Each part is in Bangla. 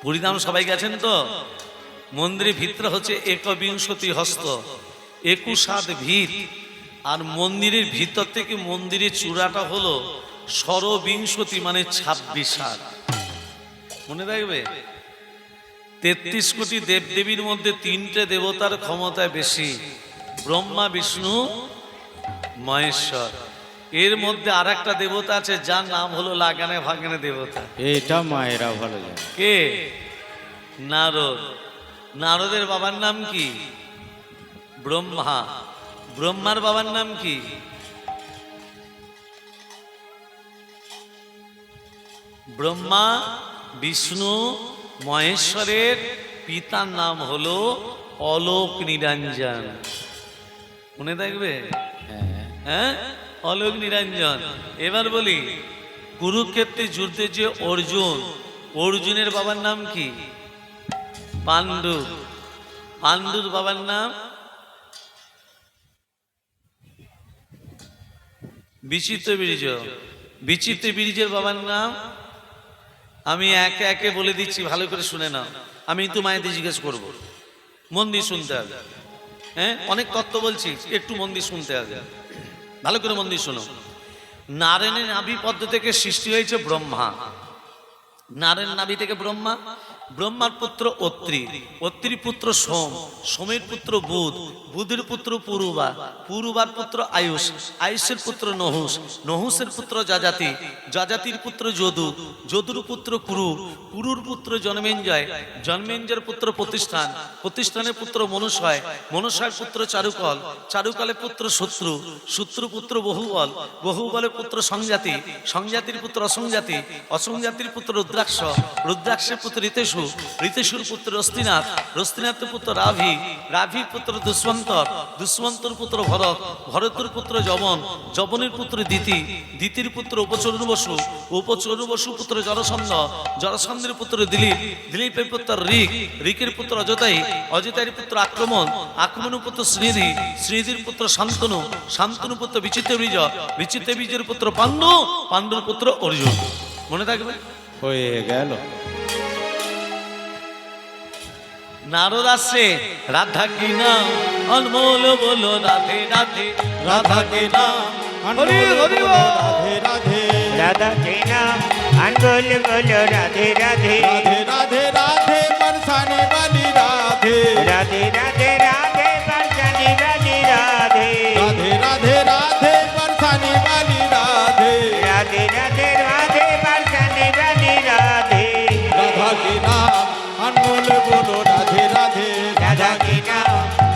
পুরীধাম সবাই গেছেন তো? মন্দিরের ভিতরে হচ্ছে একবিংশতি হস্ত, 21 হাত ভিত, আর মন্দিরের ভিতর থেকে মন্দিরের চূড়াটা হলো ষড়বিংশতি মানে 26 হাত। মনে রাখবে, 33 কোটি দেবদেবীর মধ্যে 3টে দেবতার ক্ষমতায় বেশি, ব্রহ্মা, বিষ্ণু, মহেশ্বর। এর মধ্যে আর একটা দেবতা আছে যার নাম হলো লাগানে ভাগানে দেবতা। এটা মায়েরা ভালো জানে। কে? নারদ। নারদের বাবার নাম কি? ব্রহ্মা। ব্রহ্মার বাবার নাম কি? ব্রহ্মা, বিষ্ণু, মহেশ্বরের পিতার নাম হলো অলোক নিরঞ্জন। মনে থাকবে? হ্যাঁ, অলোক নিরঞ্জন। এবার বলি, কুরুক্ষেত্রে যুদ্ধে যে অর্জুন, অর্জুনের বাবার নাম কি? পাণ্ডু। পাণ্ডুর বাবার নাম বিচিত্র বীর্য। বিচিত্র বীর্যের বাবার নাম আমি একে একে বলে দিচ্ছি, ভালো করে শুনে নাও। আমি কিন্তু মায়েদের জিজ্ঞেস করবো, মন দিয়ে শুনতে হবে। হ্যাঁ, অনেক তত্ত্ব বলছি, একটু মন দিয়ে শুনতে হবে, ভালো করে মন দিয়ে শোনো। নারায়ণের নাভি পদ্ম থেকে সৃষ্টি হয়েছে ব্রহ্মা। নারায়ণ নাভি থেকে ব্রহ্মা। ব্রহ্মার পুত্র অত্রি, অত্রির পুত্র সোম, সোমের পুত্র বুধ, বুধের পুত্র পুরুবা, পুরুবার পুত্র আয়ুষ, আয়ুষের পুত্র নহুষ, নহুষের পুত্র যজাতি, যজাতির পুত্র যদু, যদুর পুত্র কুরু, কুরুর পুত্র জন্মেঞ্জয়, জন্মেঞ্জয়ের পুত্র প্রতিষ্ঠান, প্রতিষ্ঠানের পুত্র মনুষয়, মনুষয়ের পুত্র চারুকল, চারুকলের পুত্র শত্রু, শত্রু পুত্র বহুবল, বহুবলের পুত্র সংজাতি, সংজাতির পুত্র অসংজাতি, অসংজাতির পুত্র রুদ্রাক্ষ, রুদ্রাক্ষের পুত্র ঋতেশু, ঋতেশুর পুত্র রস্তিনাথ, রস্তিনাথের পুত্র রাভি, রাভির পুত্র দুষ্মন্তর, দুষ্মন্তর পুত্র ভরত, ভরতের পুত্র যবন, যবনের পুত্র দিতি, দিতির পুত্র উপচরুবসু, উপচরুবসু পুত্র জরাসন্ধ, জরাসন্ধের পুত্র দিলীপ, দিলীপের পুত্র ঋক, ঋকের পুত্র অজতাই, অজতাইয়ের পুত্র আক্রমণ, আক্রমণের পুত্র শ্রীধি, শ্রীধির পুত্র শান্তনু, শান্তনু পুত্র বিচিত্র বীজ, বিচিত্র বীজের পুত্র পাণ্ডু, পাণ্ডুর পুত্র অর্জুন। মনে থাকবে? হয়ে গেল। নারদ আসছে, রাধা কি নাম অনমোল বলো রাধে রাধে, রাধা কি নাম হরি হরি রাধে রাধে, রাধা के नाम अनमोल बोलो राधे राधे, রাধে রাধে রাধে बरसाने वाली राधे, राधे राधे राधे बरसाने वाली राधे, राधे राधे राधे बरसाने वाली राधे, राधे राधे राधे बरसाने वाली राधे, राधा के नाम अनमोल बोलो राधे राधे, राधा के नाम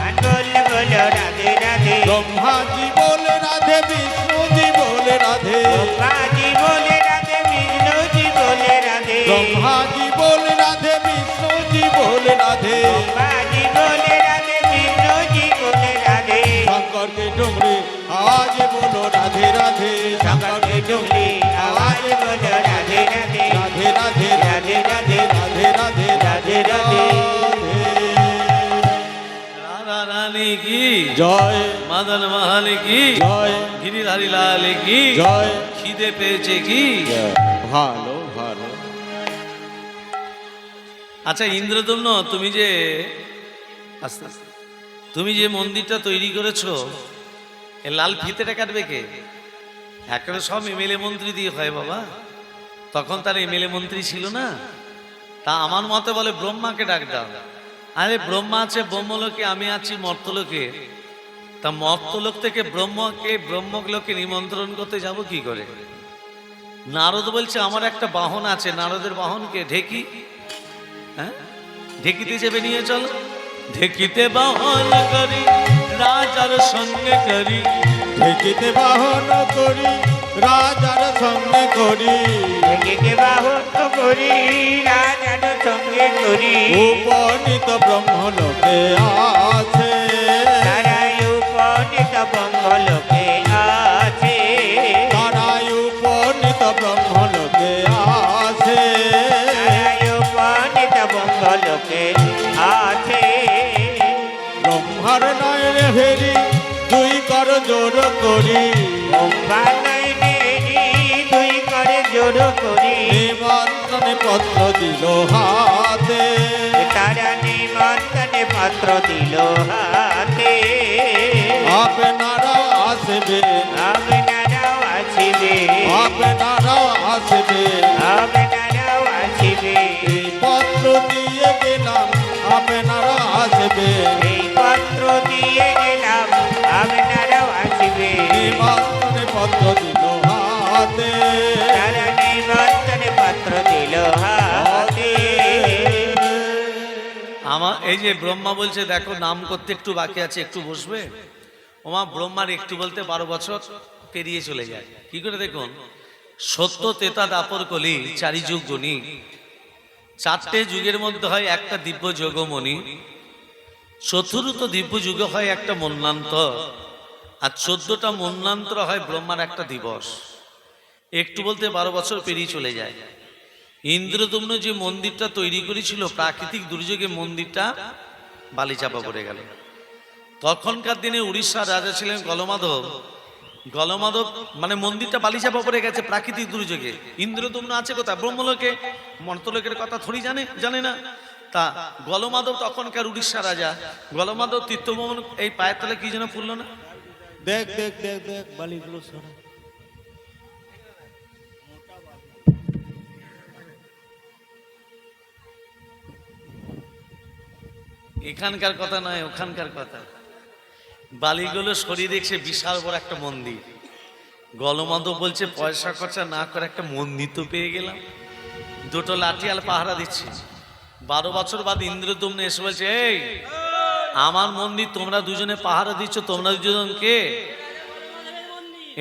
अनमोल बोलो राधे राधे, ब्रह्मा जी बोले राधे, विष्णु जी बोले राधे, ब्रह्मा जी बोले राधे, विष्णु जी बोले राधे, ब्रह्मा जी बोले राधे, विष्णु जी बोले राधे, ब्रह्मा जी बोले राधे, विष्णु जी बोले राधे, शंकर के डुमरी आवाज बोलो राधे राधे, शंकर के डुमरी आवाज बोलो राधे राधे, राधे राधे राधे राधे राधे राधे राधे राधे। রাধা রানী কি জয়, মদন মহল কি জয়, গিরিধারী লাল কি জয়, খিদে পেয়েছে কি? ভালো ভালো। আচ্ছা ইন্দ্রদম্ন, তুমি যে আস্তে আস্তে, তুমি যে মন্দিরটা তৈরি করেছো, এ লাল ফিতেটা কাটবে কে? এখন সব এমএলএ মন্ত্রী দিয়ে হয় বাবা, তখন তার এমএলএ মন্ত্রী ছিল না। তা আমার মতে বলে ব্রহ্মাকে ডাক দাও। আরে ব্রহ্মা আছে ব্রহ্মলোকে, আমি আছি মর্তলোকে। তা মর্তলোক থেকে ব্রহ্মলোকে নিমন্ত্রণ করতে যাব কি করে? নারদ বলছে আমার একটা বাহন আছে। নারদের বাহনকে ঢেকি। হ্যাঁ, ঢেকিতে চেপে নিয়ে চলো। ঢেকিতে বাহন করি রাজার সঙ্গে করি, ঢেকিতে বাহন করি রাজার সঙ্গে করি, ঢেকে বাহন করি রাজার সঙ্গে করি, উপনীত ব্রহ্মলোকে আছে, তারাই উপনীত ব্রহ্মলোকে আছে, তারাই উপনীত ব্রহ্মলোকে আছে, তারাই উপনীত ব্রহ্মলোকে আছে। ব্রহ্মার নয় রে ভেরি দুই কর জোর করি, ব্রহ্মা নয়নে দুই করে জোর করি, নিমন্ত্রণে পত্র দিল হাত, পত্র দিল হাতে আপনারাও আসবেন, আপনারাও আসিবে আপনারাও আসবেন। আপনারাও আসিবে এই পত্র দিয়ে গেলাম, আপনারা আসবেন। এই পত্র দিয়ে গেলাম আপনারাও আসিবে নিমন্ত্রণে পত্র দিল হাতে, তারা নিমন্ত্রণ পত্র দিল হাতে আমার এই যে ব্রহ্মা বলছে দেখো নাম করতে একটু বাকি আছে, একটু বসবে। ওমা ব্রহ্মার একটু বলতে 12 বছর পেরিয়ে চলে যায়। কি করে দেখুন, সত্য তেতা দাপর কলি চারি যুগ গুণী, 4টে যুগের মধ্যে হয় একটা দিব্য যোগমণি, চতুর্থ দিব্য যুগে হয় একটা মন্নান্ত, আর 14টা মন্নান্তর হয় ব্রহ্মার একটা দিবস। একটু বলতে 12 বছর পেরিয়ে চলে যায়। ইন্দ্রদম্ন যে মন্দিরটা তৈরি করেছিল, প্রাকৃতিক দুর্যোগে মন্দিরটা বালিচাপা পড়ে গেল। তখনকার দিনে উড়িষ্যার রাজা ছিলেন গলমাধব। গলমাধব মানে মন্দিরটা বালিচাপা পড়ে গেছে প্রাকৃতিক দুর্যোগে। ইন্দ্রদম্ন আছে কোথায়? ব্রহ্মলোকে। মর্তলোকের কথা থোড়ি জানে না। তা গলমাধব তখনকার উড়িষ্যা রাজা। গলমাধব তীর্থভ্রমণ এই পায়ের তলে কি যেন ফুললো না, দেখ দেখ দেখ দেখ বালিগুলো সরা। এখানকার কথা নয়, ওখানকার কথা। বালিগুলো সরিয়ে দেখছে বিশাল বড় একটা মন্দির। গলমাধব বলছে পয়সা খরচা না করে একটা মন্দির তো পেয়ে গেলাম, দুটো লাঠি আর পাহারা দিচ্ছি। 12 বছর বাদ ইন্দ্রদম্ন এসে বলছে, এই আমার মন্দির তোমরা দুজনে পাহারা দিচ্ছ, তোমরা দুজন কে?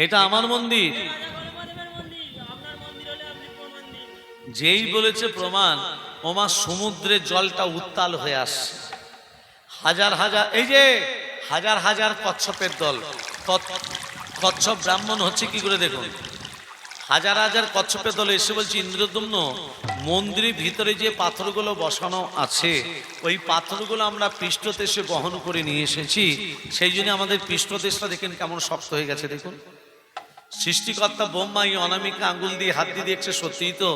এটা আমার মন্দির। যেই বলেছে প্রমাণ, ওমা সমুদ্রের জলটা উত্তাল হয়ে আসছে। হাজার হাজার এই যে হাজার হাজার কচ্ছপের দল। কচ্ছপ ব্রাহ্মণ হচ্ছে কি করে দেখুন, হাজার হাজার কচ্ছপের দল এসে বলছে ইন্দ্রদম্ন, মন্দিরের ভিতরে যে পাথরগুলো বসানো আছে ওই পাথরগুলো আমরা পৃষ্ঠদেশে বহন করে নিয়ে এসেছি, সেই জন্য আমাদের পৃষ্ঠদেশটা দেখেন কেমন শক্ত হয়ে গেছে। দেখুন সৃষ্টিকর্তা ব্রহ্মা এই অনামিকা আঙ্গুল দিয়ে হাত দিয়ে দেখছে, সত্যিই তো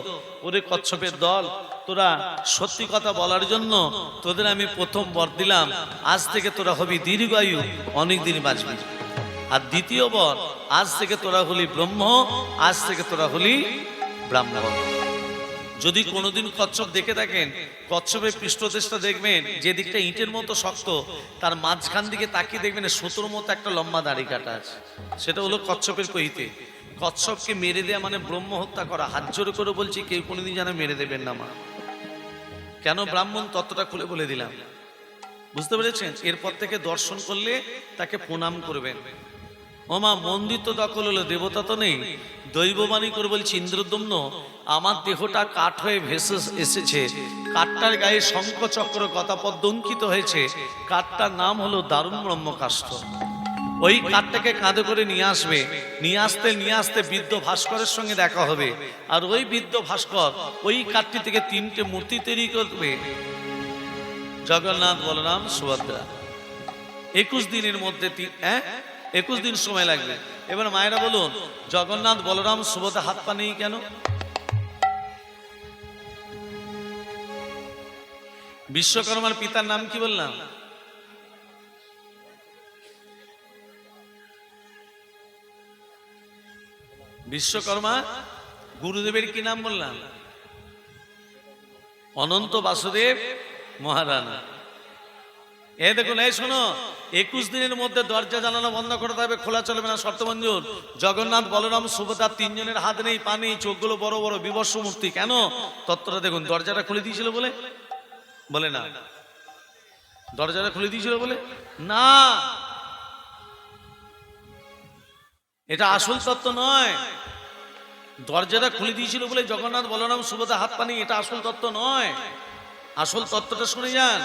ওরে কচ্ছপের দল, তোরা সত্যি কথা বলার জন্য তোদের আমি প্রথম বর দিলাম, আজ থেকে তোরা হবি দীর্ঘায়ু, অনেক দিন বাঁচবি। আর দ্বিতীয় বর, আজ থেকে তোরা হলি ব্রহ্ম, আজ থেকে তোরা হলি ব্রাহ্মণ। যদি কোনোদিন কচ্ছপ দেখে থাকেন, কচ্ছপের পৃষ্ঠদেশটা দেখবেন যে দিকটা ইটের মতো শক্ত, তার মাঝখান দিকে তাকিয়ে দেখবেন সুতোর মতো একটা লম্বা দাড়ি কাটা আছে, সেটা হলো কচ্ছপের কইতে। কচ্ছপকে মেরে দেয়া মানে ব্রহ্ম হত্যা করা। হাত জোড়ে করে বলছি কেউ কোনোদিন যেন মেরে দেবেন না মা। কেন ব্রাহ্মণ তত্ত্বটা খুলে বলে দিলাম, বুঝতে পেরেছেন? এরপর থেকে দর্শন করলে তাকে প্রণাম করবেন। ওমা মন্দির তো দখল হলো, দেবতা তো নেই। দৈববাণী করে বলছি ইন্দ্রদম্ন, আমার দেহটা কাঠ হয়ে ভেসে এসেছে, কাঠটার গায়ে শঙ্খ চক্র গদাপদ্ম অঙ্কিত হয়েছে, কাঠটার নাম হলো দারুণ ব্রহ্মকাষ্ঠ। ওই কাঠটাকে কাঁধে করে নিয়ে আসবে, নিয়ে আসতে বৃদ্ধ ভাস্করের সঙ্গে দেখা হবে। আর ওই বৃদ্ধ ভাস্কর ওই কাঠটি থেকে 3টে মূর্তি তৈরি করবে, জগন্নাথ, বলরাম, সুভদ্রা। 21 দিনের মধ্যে 21 দিন সময় লাগবে। এবার মায়েরা বলুন, জগন্নাথ, বলরাম, সুভদ্রা হাত পা নেই কেন? বিশ্বকর্মার পিতার নাম কি বললাম? বিশ্বকর্মা। গুরুদেবের কি নাম বললাম? অনন্ত বাসুদেব মহারানা। এ দেখুন, এই শোনো, 21 দিনের মধ্যে দরজা জানালা বন্ধ করতে হবে, খোলা চলবে না, শর্তমঞ্জুর। জগন্নাথ, বলরাম, সুভদ্রা 3 জনের হাত নেই, পা নেই, চোখগুলো বড় বড়, বিবর্ষ মূর্তি। কেন? তত্ত্বটা দেখুন, দরজাটা খুলে দিয়েছিল বলে? বলে না। দরজাটা খুলে দিয়েছিল বলে না, এটা আসল তত্ত্ব নয়। দরজাটা খুলে দিয়েছিল বলে জগন্নাথ, বলরাম, সুভদ্রা হাত পা নেই, এটা আসল তত্ত্ব নয়। আসল তত্ত্বটা শুনে যান।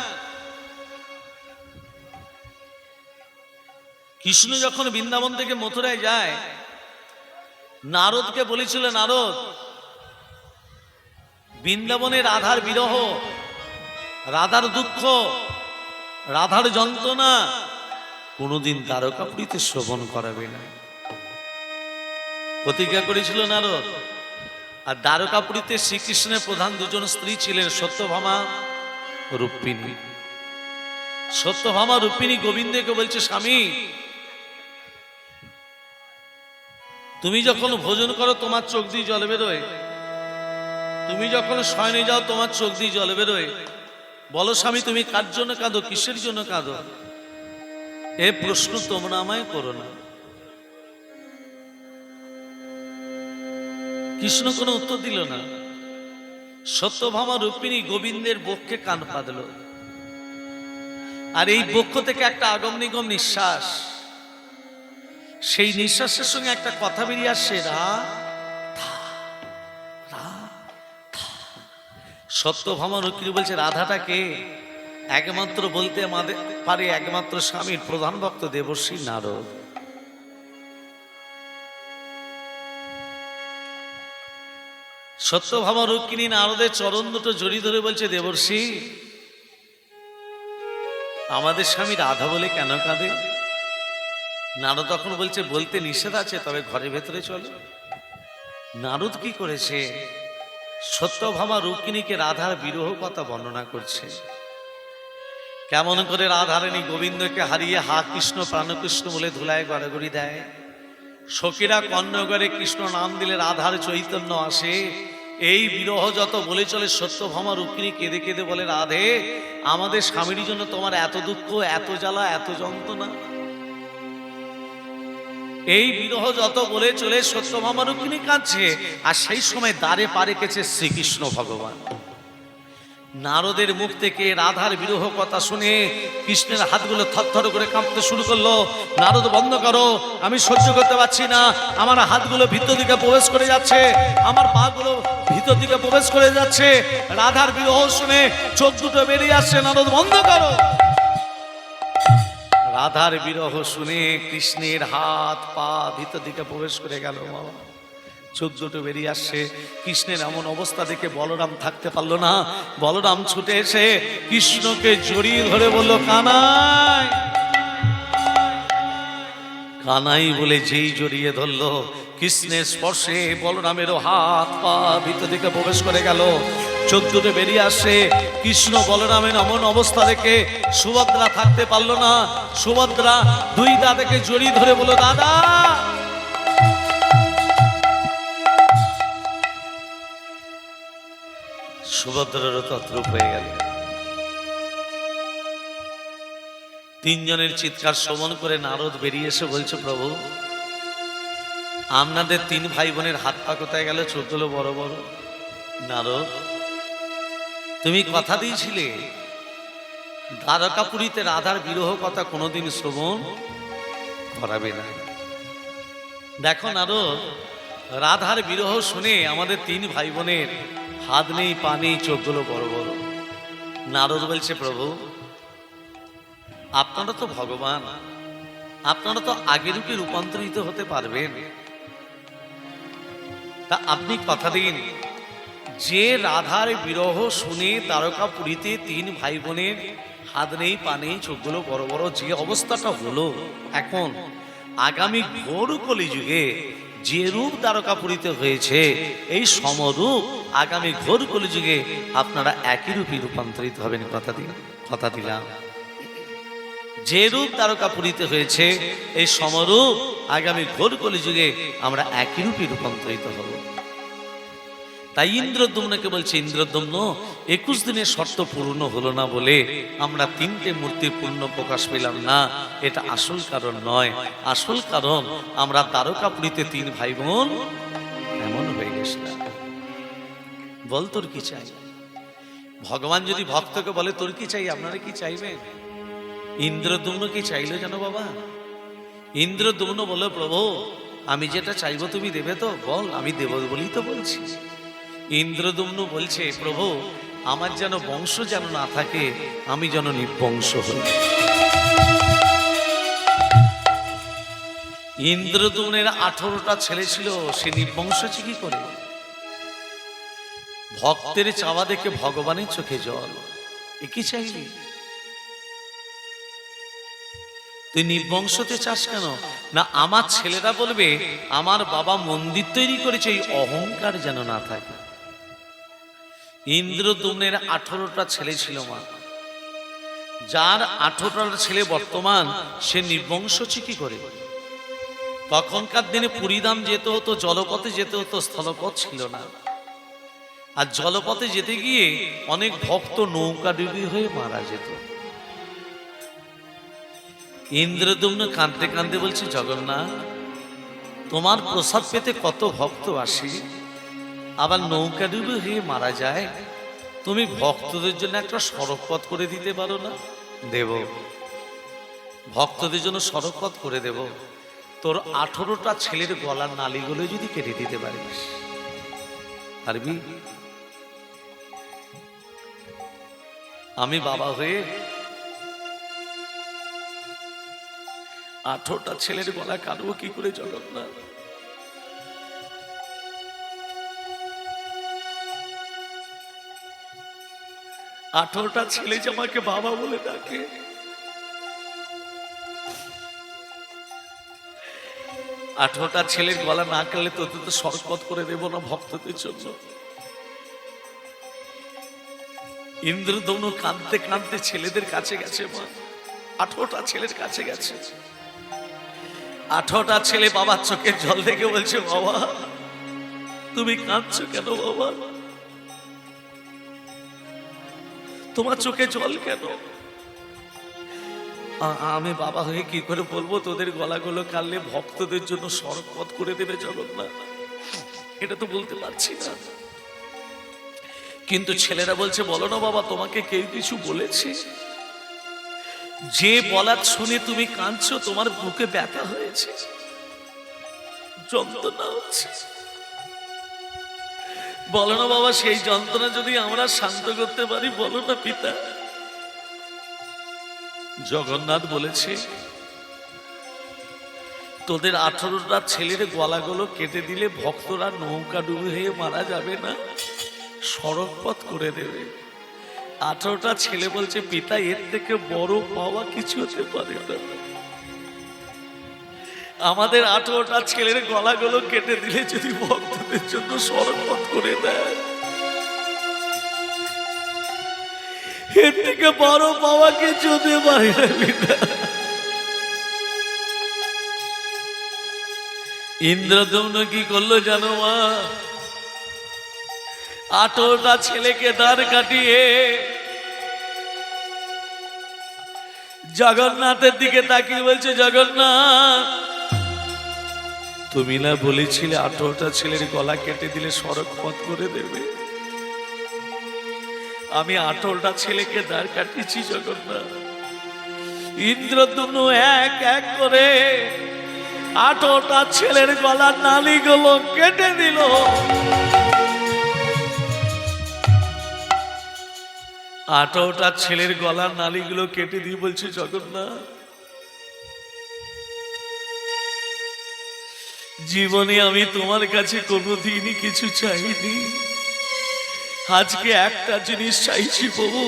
কৃষ্ণ যখন বৃন্দাবন থেকে মথুরায় যায়, নারদকে বলেছিল, নারদ, বৃন্দাবনে রাধার বিরহ, রাধার দুঃখ, রাধার যন্ত্রণা কোনোদিন দ্বারকাপুরীতে শ্রবণ করাবে না। প্রতিজ্ঞা করেছিল নারদ। আর দ্বারকাপুরীতে শ্রীকৃষ্ণের প্রধান 2জন স্ত্রী ছিলেন, সত্যভামা, রুক্মিণী। সত্যভামা রূপিণী গোবিন্দকে বলছে, স্বামী তুমি যখন ভোজন করো তোমার চোখ দিয়ে জল বেরোয়, তুমি যখন শয়নে যাও তোমার চোখ দিয়ে জল বেরোয়, বলো স্বামী তুমি কার জন্য কাঁদো, কিসের জন্য কাঁদো? এ প্রশ্ন তোমরা আমায় করো না। কৃষ্ণ কোনো উত্তর দিল না। সত্যভামা রূপিণী গোবিন্দের বক্ষে কান পাতল, আর এই বক্ষ থেকে একটা আগম নিগম নিঃশ্বাস, সেই নিঃশ্বাসের সঙ্গে একটা কথা বেরিয়ে আসছে, সত্যভামা রূপিণী বলছে, রাধাটাকে একমাত্র বলতে পারে একমাত্র স্বামীর প্রধান ভক্ত দেবর্ষী নারদ। সত্যভামা রূপিণী নারদের চরণ দুটো জড়িয়ে ধরে বলছে, দেবর্ষী আমাদের স্বামী রাধা বলে কেন কাঁদে? নারদ তখন বলছে, বলতে নিষেধ আছে, তবে ঘরের ভেতরে চলো। নারদ কি করেছে? সত্যভামা রূপিণীকে রাধার বিরহ কথা বর্ণনা করছে। কেমন করে রাধারানী গোবিন্দকে হারিয়ে হা কৃষ্ণ প্রাণকৃষ্ণ বলে ধুলায় গড়াগড়ি দেয়। সখীরা কর্ণগরে কৃষ্ণ নাম দিলে রাধার চৈতন্য আসে। এই বিরহ যত বলে চলে, সত্যভামা রূপিণী কেঁদে কেঁদে বলে, রাধে আমাদের স্বামীর জন্য তোমার এত দুঃখ, এত জ্বালা, এত যন্ত্রণা। এই বিরহ যত বলে চলে, সত্যভামা রূপিণী কাঁদছে। আর সেই সময় দ্বারে পা রেখেছে শ্রীকৃষ্ণ ভগবান। নারদের মুখ থেকে রাধার বিরহ কথা শুনে কৃষ্ণের হাতগুলো থরথর করে কাঁপতে শুরু করলো। নারদ, বন্ধ করো, আমি সহ্য করতে পারছি না, আমার হাতগুলো ভিতর দিকে প্রবেশ করে যাচ্ছে, আমার পাগুলো ভিতর দিকে প্রবেশ করে যাচ্ছে। রাধার বিরহ শুনে চোখ দুটো বেরিয়ে আসছে, নারদ বন্ধ করো। রাধার বিরহ শুনে কৃষ্ণের হাত পা ভিতর দিকে প্রবেশ করে গেল। বাবা, চোখ দুটো বেরিয়ে আসছে। কৃষ্ণের এমন অবস্থা দেখে বলরাম থাকতে পারলো না। বলরাম ছুটে এসে কৃষ্ণকে জড়িয়ে ধরে বলল, কানাই কানাই বলে যেই জড়িয়ে ধরলো, কৃষ্ণের স্পর্শে বলরামেরও হাত পা ভিতর দিকে প্রবেশ করে গেল। চোখ দুটো বেরিয়ে আসে। কৃষ্ণ বলরামের এমন অবস্থা দেখে সুভদ্রা থাকতে পারলো না। সুভদ্রা দুই দাদাকে জড়িয়ে ধরে বলল, দাদা। সুভদ্রারও তদ্রূপ হয়ে গেল। তিনজনের চিৎকার শ্রবণ করে নারদ বেরিয়ে এসে বলছে, প্রভু আপনাদের তিন ভাই বোনের হাত পা কোথায় গেল? চোখগুলো বড় বড়। নারদ, তুমি কথা দিয়েছিলে দ্বারকাপুরীতে রাধার বিরহ কথা কোনোদিন শ্রবণ করাবে না। দেখো নারদ, রাধার বিরহ শুনে আমাদের তিন ভাই বোনের হাত নেই, পা নেই, চোখগুলো বড় বড়। নারদ বলছে, প্রভু আপনারা তো ভগবান, আপনারা তো আগে রূপে রূপান্তরিত হতে পারবেন। তা আপনি কথা দিন, যে রাধার বিরহ শুনে দ্বারকাপুরীতে তিন ভাই বোনের হাত নেই, পা নেই, চোখগুলো বড় বড় যে অবস্থাটা হলো, এখন আগামী ঘোর কলিযুগে যে রূপ দ্বারকাপুরীতে হয়েছে, এই সমরূপ আগামী ঘোর কলিযুগে আপনারা একই রূপে রূপান্তরিত হবেন। কথা দিলাম। যে রূপ দ্বারকাপুরীতে হয়েছে, এই সমরূপ আগামী ঘোর কলিযুগে আমরা একই রূপে রূপান্তরিত হব। তাই ইন্দ্রদ্যুম্নকে বলছে, ইন্দ্রদ্যুম্ন 21 দিনের শর্ত পূর্ণ হলো না বলে আমরা তিনটে মূর্তির পূর্ণ প্রকাশ পেলাম না। এটা আসল কারণ নয়। আসল কারণ আমরা দ্বারকাপুরীতে তিন ভাই বোন এমন হয়ে গেছিলাম। বল তোর কি চাই? ভগবান যদি ভক্তকে বলে তোর কি চাই, আপনারা কি চাইবেন? ইন্দ্রদ্যুম্ন কি চাইলো জানো বাবা? ইন্দ্রদ্যুম্ন বলে, প্রভু আমি যেটা চাইবো তুমি দেবে তো? বল, আমি দেব বলেই তো বলছি। ইন্দ্রদ্যুম্ন বলছে, প্রভু আমার যেন বংশ যেন না থাকে, আমি যেন নির্বংশ হই। ইন্দ্রদ্যুম্নের 18টা ছেলে ছিল, সে নির্বংশ কি করে? ভক্তের চাওয়া দেখে ভগবানের চোখে জল। এ কি চাইলি? তুই নির্বংশতে চাস কেন? না আমার ছেলেরা বলবে আমার বাবা মন্দির তৈরি করেছে, এই অহংকার যেন না থাকে। ইন্দ্রদ্যুম্নের 18টা ছেলে ছিল মা। যার 18টা ছেলে বর্তমান, সে নির্বংশচি কি করে? তখনকার দিনে পুরীধাম যেতে হতো, জলপথে যেতে হতো, স্থলপথ ছিল না। আর জলপথে যেতে গিয়ে অনেক ভক্ত নৌকা ডুবি হয়ে মারা যেত। ইন্দ্রদ্যুম্ন কাঁদতে কাঁদতে বলছে, জগন্নাথ, তোমার প্রসাদ পেতে কত ভক্ত আসে, আবার নৌকা ডুবি হয়ে মারা যায়, তুমি ভক্তদের জন্য একটা সড়ক পথ করে দিতে পারো না? দেব, ভক্তদের জন্য সড়ক পথ করে দেব। তোর 18টা ছেলের গলার নালীগুলো যদি কেটে দিতে পারিস, পারবি? আমি বাবা হয়ে 18টা ছেলের গলা কাটবো কি করে জগন্নাথ? আঠারোটা ছেলে যে আমাকে বাবা বলে ডাকে, 18টা ছেলের গলা না কাটলে তোদের তো সরপথ করে দেব না ভক্তদের জন্য। ইন্দ্রধনু কাঁদতে কাঁদতে ছেলেদের কাছে গেছে, মা 18টা ছেলের কাছে গেছে। 18টা ছেলে বাবার চোখের জল দেখে বলছে, বাবা তুমি কাঁদছো কেন? বাবা তোমার চোখে জল কেন? আমি বাবা হয়ে কি করে বলবো তোদের গলাগুলো কাটলে ভক্তদের জন্য সড়ক পথ করে দেবে জগন্নাথ? এটা তো বলতে পারছি না। কিন্তু ছেলেরা বলছে, বলো না বাবা, তোমাকে কেউ কিছু বলেছে? যে বলার শুনে তুমি কাঁদছো, তোমার বুকে ব্যথা হয়েছে, যন্ত্রণা হচ্ছে, বলো না বাবা, সেই যন্ত্রণা যদি আমরা শান্ত করতে পারি, বলো না পিতা। জগন্নাথ বলেছে, তোদের 18টা ছেলের গলাগুলো কেটে দিলে ভক্তরা নৌকা ডুবে হয়ে মারা যাবে না, সড়ক পথ করে দেবে। 18টা ছেলে বলছে, পিতা এর থেকে বড় পাওয়া কিছু হতে পারে না। আমাদের 18টা ছেলের গলাগুলো কেটে দিলে যদি ভক্তদের জন্য সড়ক পথ করে দেয়, এর থেকে বড় পাওয়া কিছু হতে পারে না পিতা। ইন্দ্রদম্ন কি করলো জানো মা? 18টা ছেলেকে দাঁড় কাটিয়ে জগন্নাথের দিকে তাকিয়ে বলছে, জগন্নাথ তুমি না বলেছিলে 18টা ছেলের গলা কেটে দিলে সড়ক পথ করে দেবে? আমি 18টা ছেলেকে দাঁড় কাটিয়েছি জগন্নাথ। ইন্দ্রদুম্ন এক এক করে 18টা ছেলের গলার নালীগুলো কেটে দিল। 18টা ছেলের গলার নালীগুলো কেটে দিয়ে বলছে, জগন্নাথ জীবনে আমি তোমার কাছে কোনোদিনই কিছু চাইনি, আজকে একটা জিনিস চাইছি প্রভু,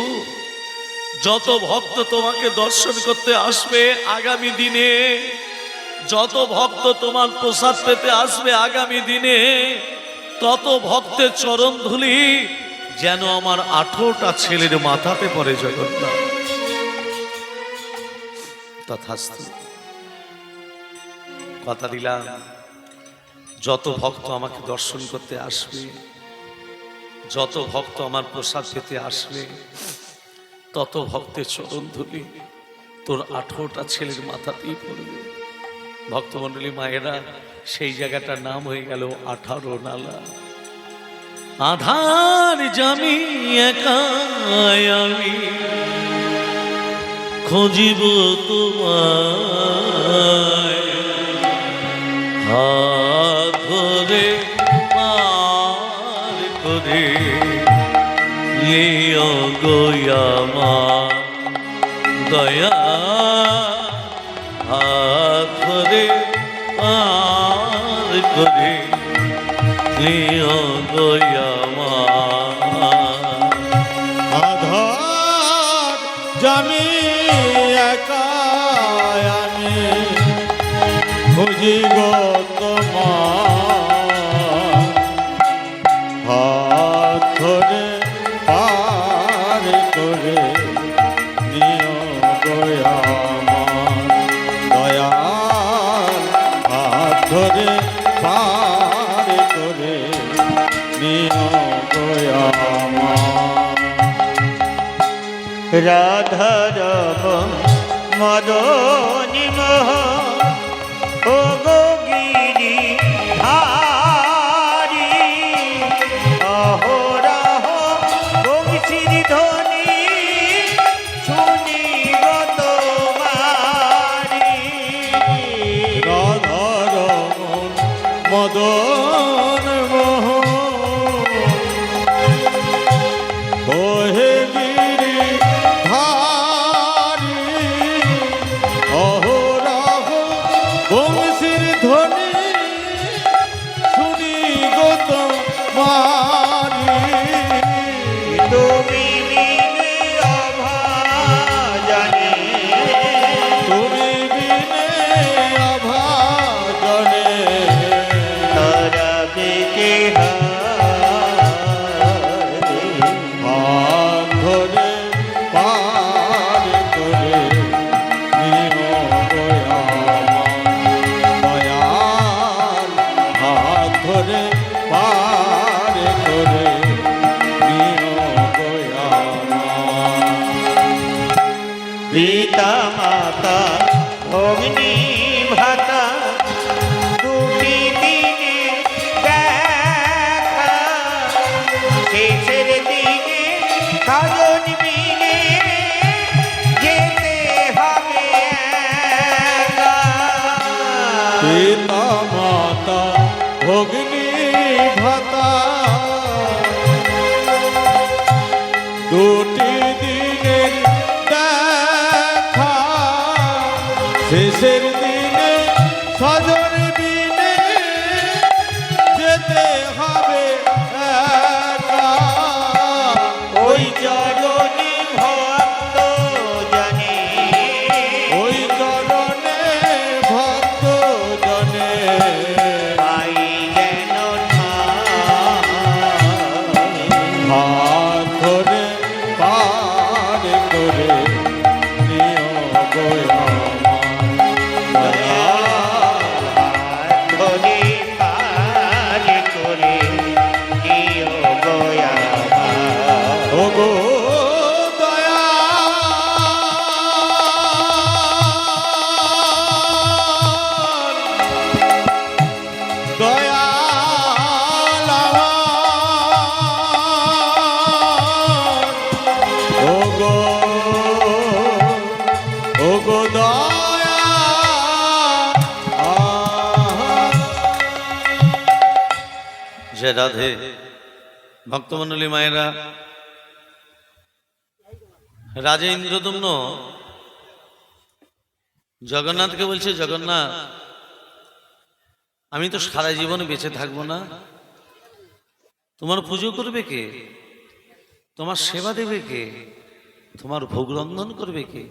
যত ভক্ত তোমাকে দর্শন করতে আসবে আগামী দিনে, যত ভক্ত তোমার প্রসাদ পেতে আসবে আগামী দিনে, তত ভক্তের চরণ ধুলি যেন আমার 18টা ছেলের মাথাতে পড়ে জগন্নাথ। তথাস্তু, কথা দিলাম, যত ভক্ত আমাকে দর্শন করতে আসবে, যত ভক্ত আমার প্রসাদ পেতে আসবে, তত ভক্তের চরণ ধুলি তোর 18টা ছেলের মাথাতেই পড়বে। ভক্তমণ্ডলী মায়েরা, সেই জায়গাটার নাম হয়ে গেল 18 নালা। আধার জামি একাই আমি খুঁজিব তোমায়, হাত ধরে পার করে লিও গোয়ামা দয়া, হাত ধরে পার করে লিও গোয়ামা। আধার জামি একাই আমি খুঁজি গো তোমার, হাত ধরে পার করে নিও রাধারমণ মদনী মোহ ও গো গিরি হারি অহরহ বংশীর ধ্বনি শুনি গো তোমারি রাধারমণ মদন মোহন ওহে গিরি ধারি অহরহ বংশীর ধ্বনি শুনি গো তোমারি তুমি বিনে অভাজনে তুমি বিনে অভাজনে তারা বেকে হাত ধরে পার করে নিও দয়াল হাত ধরে পার করে নিও পিতা মাতা অগ্নি ভাতা দুটি দিনে দেখা শেষের দিনে কাজন মিলে যেতে হবে একা। পিতা মাতা ভগ্নি ভাতা দুটি দিনের দেখা শেষের দিনে সজন বিনে যেতে হবে একা। ওই চরণে ভক্ত জানে ওই চরণে ভক্ত জনে পাই যেন হাত ধরে পার করে নিও ধরে পার করে নিও গয়া ও গো দয়াল ও গো জয় রাধে। ভক্তমণ্ডলী মায়েরা, রাজা ইন্দ্রদম্ন জগন্নাথকে বলছে, জগন্নাথ আমি তো সারা জীবন বেঁচে থাকবো না, তোমার পুজো করবে কে, তোমার সেবা দেবে কে, তোমার ভোগ রন্ধন করবে কে?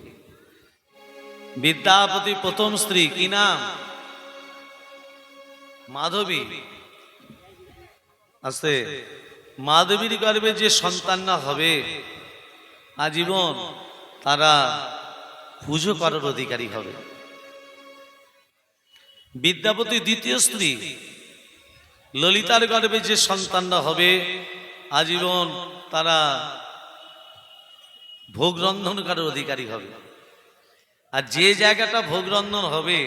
বিদ্যাপতি প্রথম স্ত্রী কি নাম? মাধবী। আস্তে মাধবীর গর্ভে যে সন্তান না হবে আজীবন তারা পুজো করার অধিকারী হবে। বিদ্যাপতি দ্বিতীয় স্ত্রী ললিতার গর্ভে যে সন্তানরা হবে আজীবন তারা ভোগ রন্ধন করার অধিকারী হবে। আর যে জায়গাটা ভোগ রন্ধন হবে,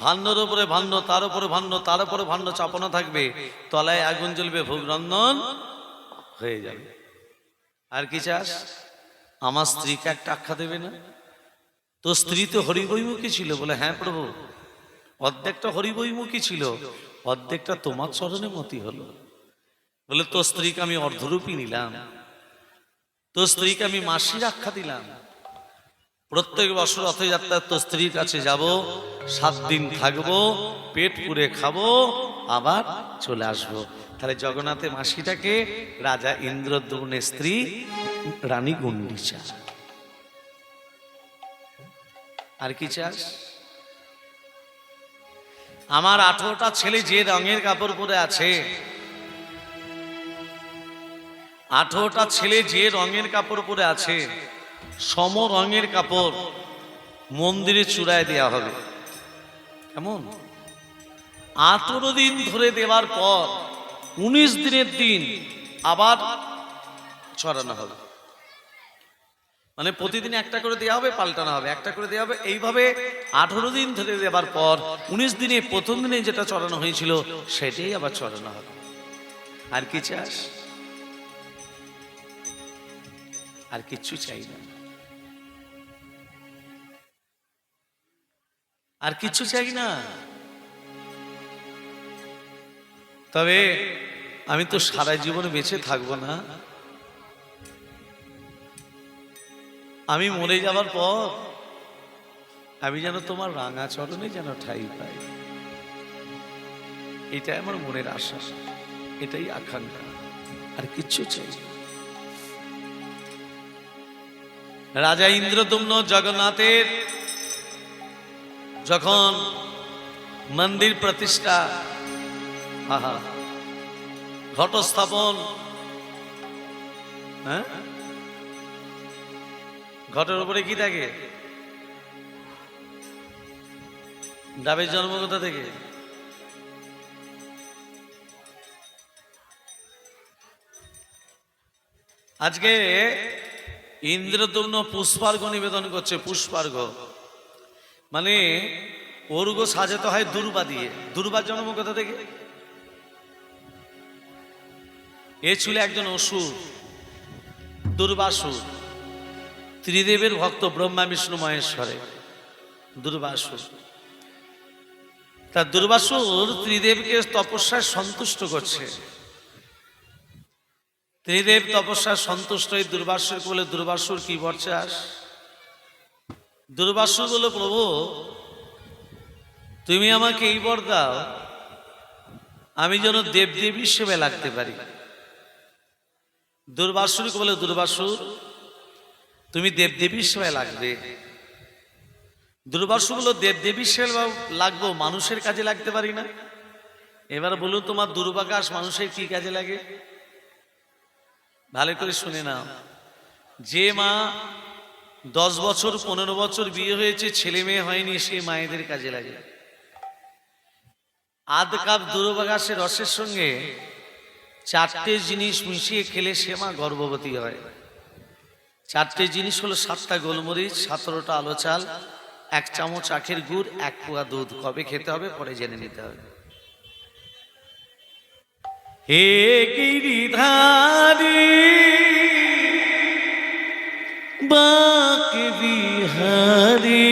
ভাণ্ডর উপরে ভাণ্ড, তার উপরে ভাণ্ড, তার উপরে ভাণ্ড চাপানো থাকবে, তলায় আগুন জ্বলবে, ভোগ রন্ধন হয়ে যাবে। আর কি চাস? আমার স্ত্রীকে একটা আখ্যা দেবে না? তো স্ত্রী তো হরিবৈমুখী ছিল। বলে হ্যাঁ প্রভু, অর্ধেকটা হরিবৈমুখী ছিল, অর্ধেকটা তোমার চরণে মতি হলো। বলে তো স্ত্রীকে আমি অর্ধরূপী নিলাম, তো স্ত্রীকে আমি মাসির আখ্যা দিলাম। প্রত্যেক বছর রথযাত্রার তো স্ত্রীর কাছে যাব, 7 দিন থাকবো, পেট পুরে খাবো, আবার চলে আসবো। তাহলে জগন্নাথের মাসিটাকে রাজা ইন্দ্রদ্যুম্নের স্ত্রী রানী গুন্ডিচা। আর কি চাস? আমার 18টা ছেলে যে রঙের কাপড় পরে আছে, 18টা ছেলে যে রঙের কাপড় পরে আছে, সম রঙের কাপড় মন্দিরে চূড়ায় দেয়া হবে। কেমন? 18 দিন ধরে দেওয়ার পর 19 দিনের দিন আবার ছড়ানো হবে। মানে প্রতিদিন একটা করে দেওয়া হবে, পাল্টানো হবে, একটা করে দেওয়া হবে, এইভাবে 18 দিন ধরে দেওয়ার পর 19 দিনে প্রথম দিনে যেটা চড়ানো হয়েছিল সেটাই আবার চড়ানো হবে। আর কি চাস? আর কিচ্ছু চাই না, আর কিচ্ছু চাই না। তবে আমি তো সারা জীবনে বেঁচে থাকবো না, আমি মরে যাবার পর আমি যেন তোমার রাঙা চরণে যেন ঠাই পাই, এটাই আমার মনের আশা, এটাই আকাঙ্ক্ষা, আর কিচ্ছু চাই না। রাজা ইন্দ্রদম্ন জগন্নাথের যখন মন্দির প্রতিষ্ঠা, আহা, ঘটস্থাপন, হ্যাঁ, ঘটের উপরে কি থাকে? ডাবের জন্ম কোথা থেকে? আজকে ইন্দ্রদম্ন পুষ্পার্ঘ নিবেদন করছে। পুষ্পার্ঘ মানে অর্ঘ্য সাজাতে হয় দুর্বা দিয়ে। দুর্বার জন্ম কোথা থেকে? এ ছিল একজন অসুর, দুর্বাসুর, ত্রিদেবের ভক্ত, ব্রহ্মা বিষ্ণু মহেশ্বরে দুর্বাসুর। তার দুর্বাসুর ত্রিদেবকে তপস্যায় সন্তুষ্ট করছে। ত্রিদেব তপস্যায় সন্তুষ্ট হয়ে দুর্বাসুর বলে, দুর্বাসুর কি বর চাস? দুর্বাসুর বলে, প্রভু তুমি আমাকে এই বর দাও, আমি যেন দেবদেবী হিসেবে লাগতে পারি। দুর্বাসুরকে বলে, দুর্বাসুর তুমি দেবদেবী হিসেবে লাগবে। দুর্বাসুর বলল, দেবদেবী হিসেবে লাগবো, মানুষের কাজে লাগতে পারি না। এবার বলুন তোমার দুর্বাকাশ মানুষের কি কাজে লাগে? ভালো করে শুনে নাও। যে মা 10 বছর 15 বছর বিয়ে হয়েছে, ছেলে মেয়ে হয়নি, সেই মায়েদের কাজে লাগে। আধ কাপ দুর্বাকাশের রসের সঙ্গে 4টে জিনিস মিশিয়ে খেলে সে মা গর্ভবতী হয়। 4টে জিনিস হলো 7টা গোলমরিচ, 17টা আলো চাল, 1 চামচ আখের গুড়, 1 পোয়া দুধ। কবে খেতে হবে পরে জেনে নিতে হবে। হে গিরিধারী বাঁক বিহারী,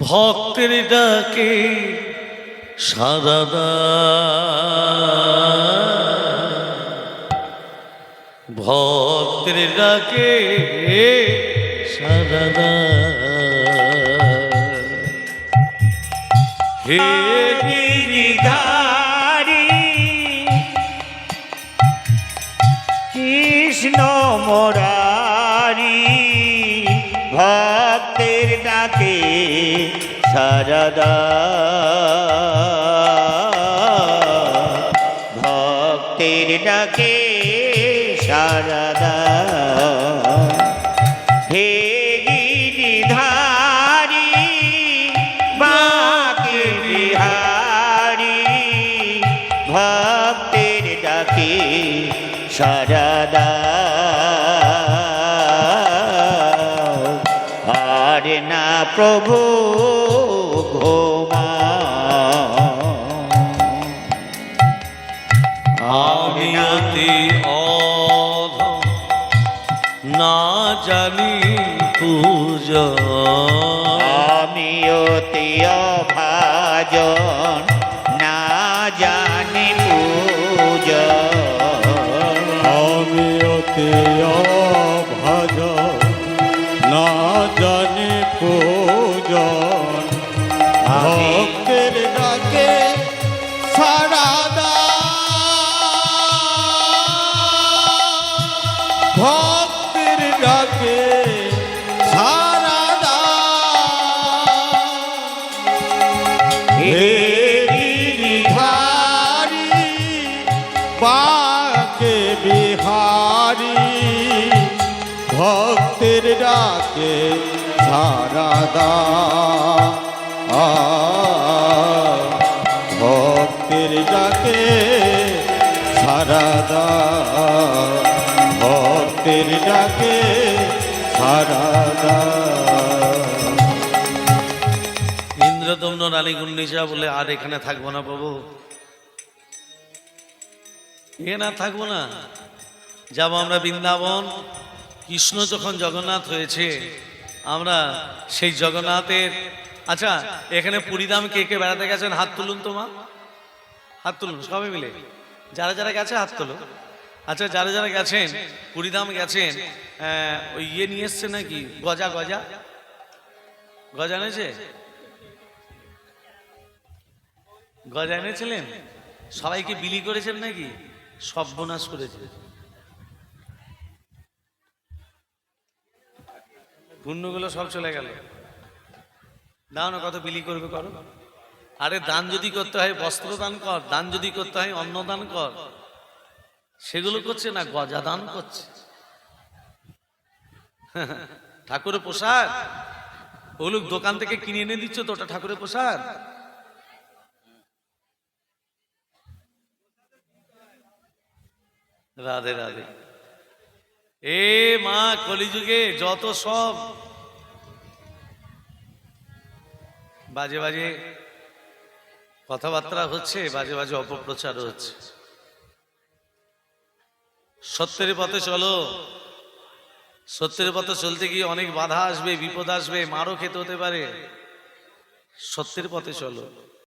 ভক্তের ডাকে সাড়া দাও, ভক্তের ডাকে সাড়া দাও। হে গিরিধারী কৃষ্ণ মুরারি, ভক্তের ডাকে সাড়া দাও, ভক্তের ডাকে সাড়া দাও। হে গিরিধারী বাঁক বিহারী, ভক্তের ডাকে সাড়া দাও। আর না প্রভু ঘুমা, আমি অতি অধম না জানি পূজা, আমি অতি অভাজন না জানি পূজা, আমি অতি অভাজন না জানি পূজন, ভক্তের ডাকে সাড়া দাও, ভক্তের ডাকে সাড়া দাও। হে গিরিধারী বাঁকে বিহারী, ভক্তের ডাকে সাড়া দাও, ভক্তের ডাকে সাড়া দাও, ভক্তের ভক্তের ডাকে সারা দাও। ইন্দ্রদম্ন রানী গুন্ডিচা বলে আর এখানে থাকবো না বাবু, এখানে আর থাকবো না, যাবো আমরা বৃন্দাবন। কৃষ্ণ যখন জগন্নাথ হয়েছে আমরা সেই জগন্নাথের, আচ্ছা এখানে পুরীধাম কে কে বেড়াতে গেছেন হাত তুলুন তো মা, হাত তুলুন সবাই মিলে, যারা যারা গেছে হাত তুলুন। আচ্ছা যারা যারা গেছেন পুরীধাম গেছেন, ওই ইয়ে নিয়ে এসছে নাকি গজা, গজা গজা এনেছে, গজা এনেছিলেন, সবাইকে বিলি করেছেন নাকি? সর্বনাশ করেছে, পুণ্যগুলো সব চলে গেল। দাও না, কত বিলি করবে করো। আরে দান যদি করতে হয় বস্ত্র দান কর, দান যদি করতে হয় অন্ন দান কর, সেগুলো করছে না, গজা দান করছে। ঠাকুরের প্রসাদ ওগুলো দোকান থেকে কিনে এনে দিচ্ছ তো, ওটা ঠাকুরের প্রসাদ। রাধে রাধে। এ মা, কলিযুগে যত সব বাজে বাজে কথাবার্তা হচ্ছে, বাজে বাজে অপপ্রচার হচ্ছে। সত্যের পথে চলো, সত্যের পথে চলতে গিয়ে অনেক বাধা আসবে, বিপদ আসবে, মারও খেতে হতে পারে। সত্যের পথে চলো।